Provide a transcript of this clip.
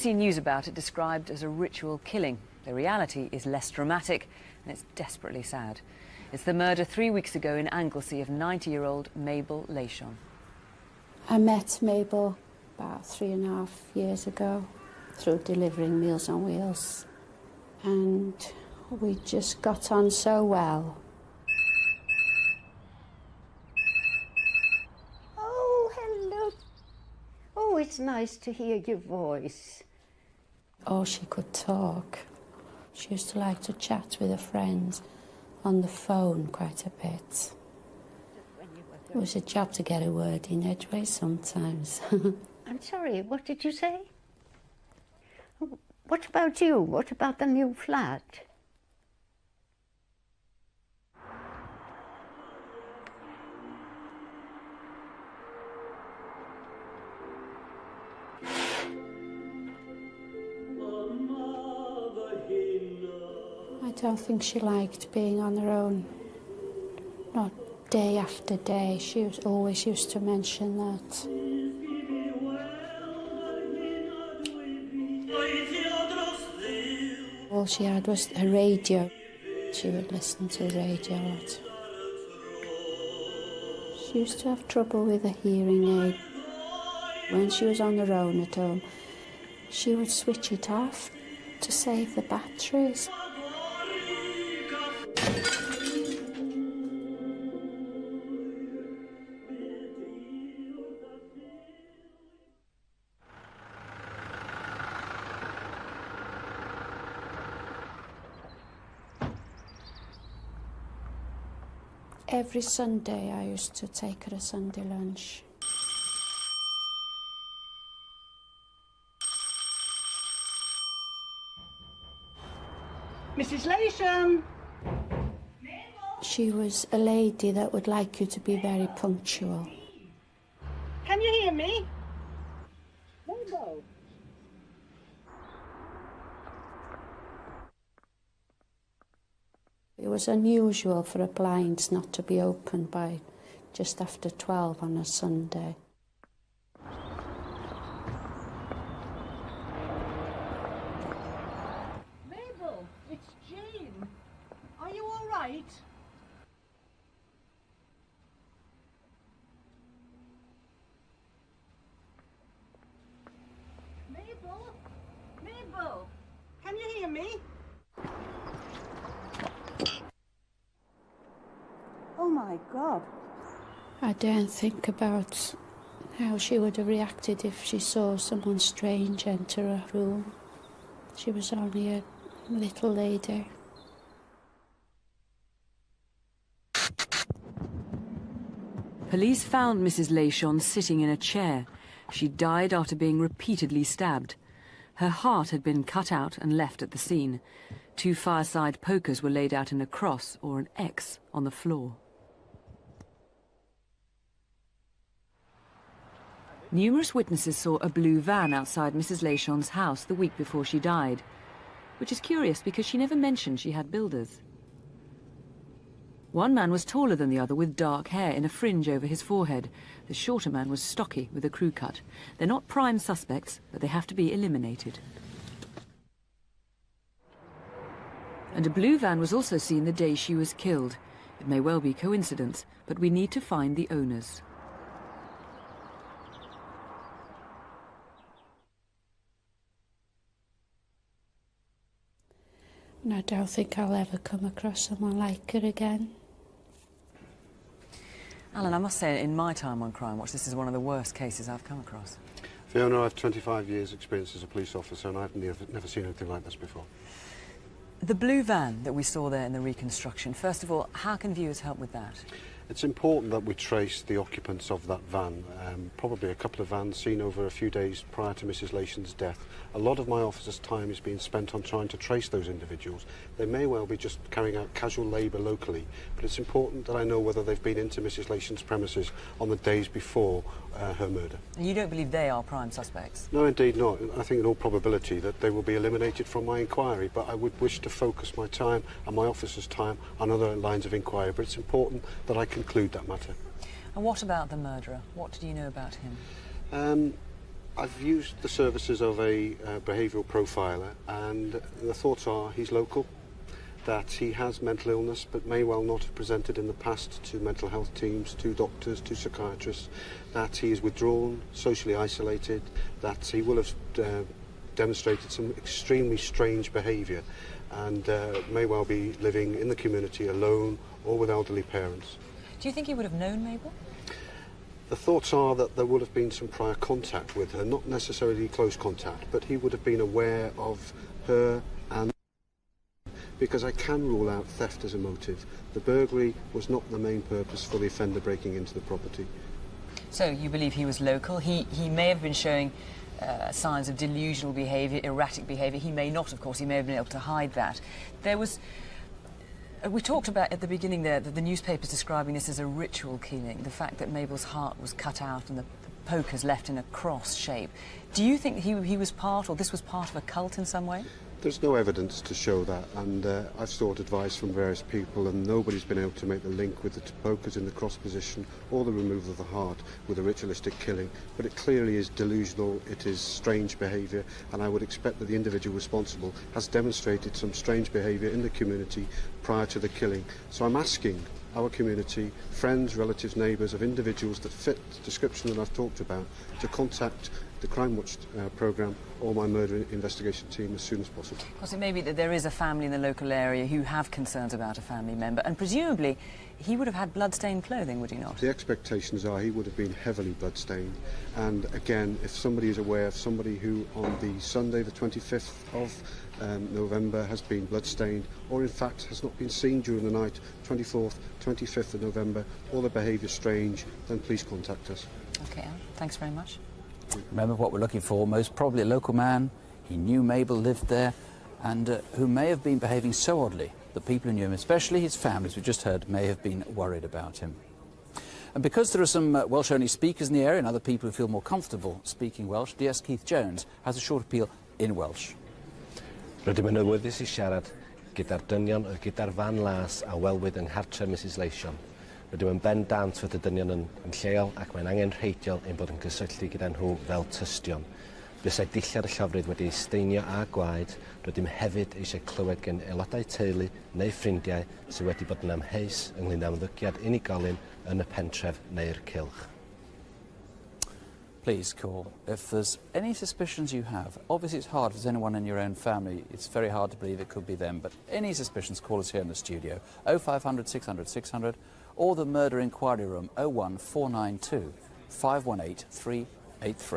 seen news about it described as a ritual killing. The reality is less dramatic, and it's desperately sad. It's the murder 3 weeks ago in Anglesey of 90-year-old Mabel Leyshon. I met Mabel about 3.5 years ago through delivering Meals on Wheels, and we just got on so well. Oh, hello. Oh, it's nice to hear your voice. Oh, she could talk. She used to like to chat with her friends on the phone quite a bit. It was a job to get a word in edgeways sometimes. I'm sorry, what did you say? What about you? What about the new flat? I don't think she liked being on her own. Not day after day. She was always used to mention that. All she had was a radio. She would listen to the radio a lot. She used to have trouble with a hearing aid. When she was on her own at home, she would switch it off to save the batteries. Every Sunday I used to take her a Sunday lunch. Mrs. Leyshon! She was a lady that would like you to be very punctual. Can you hear me? Mabel! It was unusual for her blinds not to be opened by just after 12 on a Sunday. Mabel, it's Jane. Are you all right? Mabel? Mabel! Can you hear me? Oh my God. I don't think about how she would have reacted if she saw someone strange enter her room. She was only a little lady. Police found Mrs. Leyshon sitting in a chair. She died after being repeatedly stabbed. Her heart had been cut out and left at the scene. 2 fireside pokers were laid out in a cross or an X on the floor. Numerous witnesses saw a blue van outside Mrs. Leyshon's house the week before she died, which is curious because she never mentioned she had builders. One man was taller than the other with dark hair in a fringe over his forehead. The shorter man was stocky with a crew cut. They're not prime suspects, but they have to be eliminated. And a blue van was also seen the day she was killed. It may well be coincidence, but we need to find the owners. And I don't think I'll ever come across someone like her again. Alan, I must say, in my time on Crimewatch, this is one of the worst cases I've come across. Fiona, I have 25 years' experience as a police officer, and I've never seen anything like this before. The blue van that we saw there in the reconstruction, first of all, how can viewers help with that? It's important that we trace the occupants of that van. Probably a couple of vans seen over a few days prior to Mrs. Leyshon's death. A lot of my officers' time is being spent on trying to trace those individuals. They may well be just carrying out casual labour locally, but it's important that I know whether they've been into Mrs. Leyshon's premises on the days before her murder. And you don't believe they are prime suspects? No, indeed not. I think in all probability that they will be eliminated from my inquiry, but I would wish to focus my time and my officers' time on other lines of inquiry, but it's important that I conclude that matter. And what about the murderer? What did you know about him? I've used the services of a behavioural profiler, and the thoughts are he's local, that he has mental illness but may well not have presented in the past to mental health teams, to doctors, to psychiatrists, that he is withdrawn, socially isolated, that he will have demonstrated some extremely strange behaviour and may well be living in the community alone or with elderly parents. Do you think he would have known Mabel? The thoughts are that there would have been some prior contact with her, not necessarily close contact, but he would have been aware of her, and because I can rule out theft as a motive. The burglary was not the main purpose for the offender breaking into the property. So you believe he was local. He may have been showing signs of delusional behaviour, erratic behaviour. He may not, of course. He may have been able to hide that. There was... we talked about at the beginning there that the newspapers describing this as a ritual killing, the fact that Mabel's heart was cut out and the pokers left in a cross shape. Do you think he was part, or this was part of a cult in some way? There's no evidence to show that, and I've sought advice from various people, and nobody's been able to make the link with the pokers in the cross position or the removal of the heart with a ritualistic killing. But it clearly is delusional, it is strange behaviour, and I would expect that the individual responsible has demonstrated some strange behaviour in the community prior to the killing. So I'm asking our community, friends, relatives, neighbours of individuals that fit the description that I've talked about, to contact the Crimewatch programme or my murder investigation team as soon as possible. Because it may be that there is a family in the local area who have concerns about a family member, and presumably he would have had blood-stained clothing, would he not? The expectations are he would have been heavily blood-stained, and again, if somebody is aware of somebody who on the Sunday the 25th of November has been blood-stained, or in fact has not been seen during the night, 24th, 25th of November, or the behaviour strange, then please contact us. OK, Al, thanks very much. Remember what we're looking for, most probably a local man. He knew Mabel lived there, and who may have been behaving so oddly that people who knew him, especially his family, as we just heard, may have been worried about him. And because there are some Welsh-only speakers in the area and other people who feel more comfortable speaking Welsh, DS Keith Jones has a short appeal in Welsh. Rydym yn awyddus I siarad gyda'r dynion gyda'r fan las a welwyd yng nghartre Mrs Leyshon. Rydym yn bendant fod y dynion yn lleol ac mae'n angenrheidiol ein bod yn cysylltu gyda nhw fel tystion. Bysai dillad y llofrudd wedi steinio a gwaed, rydym hefyd eisiau clywed gen aelodau teulu neu ffrindiau sydd wedi bod yn amheus ynglŷn â ymddygiad unigolyn yn y pentref neu'r cylch. Please call. If there's any suspicions you have, obviously it's hard if there's anyone in your own family, it's very hard to believe it could be them, but any suspicions, call us here in the studio, 0500 600 600, or the Murder Inquiry Room, 01492 518 383.